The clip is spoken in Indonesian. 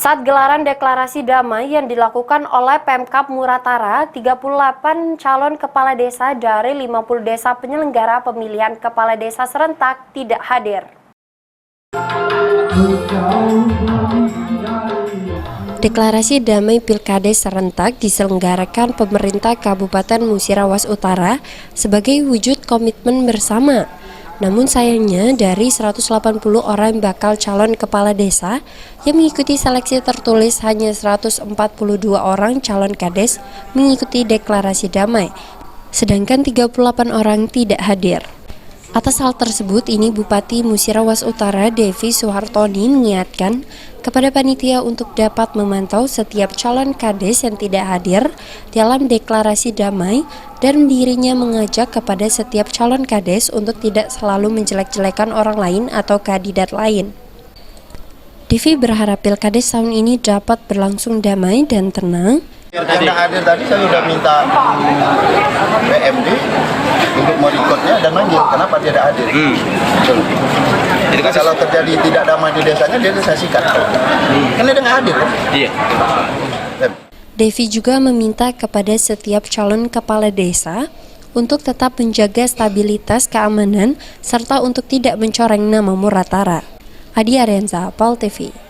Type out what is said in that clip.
Saat gelaran deklarasi damai yang dilakukan oleh Pemkab Muratara, 38 calon kepala desa dari 50 desa penyelenggara pemilihan kepala desa serentak tidak hadir. Deklarasi damai Pilkades serentak diselenggarakan pemerintah Kabupaten Musirawas Utara sebagai wujud komitmen bersama. Namun sayangnya dari 180 orang bakal calon kepala desa yang mengikuti seleksi tertulis hanya 142 orang calon kades mengikuti deklarasi damai, sedangkan 38 orang tidak hadir. Atas hal tersebut, ini Bupati Musirawas Utara Devi Suhartoni mengingatkan kepada panitia untuk dapat memantau setiap calon kades yang tidak hadir dalam deklarasi damai dan dirinya mengajak kepada setiap calon kades untuk tidak selalu menjelek-jelekan orang lain atau kandidat lain. Devi berharap Pilkades tahun ini dapat berlangsung damai dan tenang. Yang tidak hadir tadi saya sudah minta PMD untuk merekodnya dan manggil kenapa tidak hadir. Jadi kalau terjadi tidak damai di desanya dia saya sikat. Karena dia nggak hadir. Iya. Devi juga meminta kepada setiap calon kepala desa untuk tetap menjaga stabilitas keamanan serta untuk tidak mencoreng nama Muratara. Adi Arianza, PAL TV.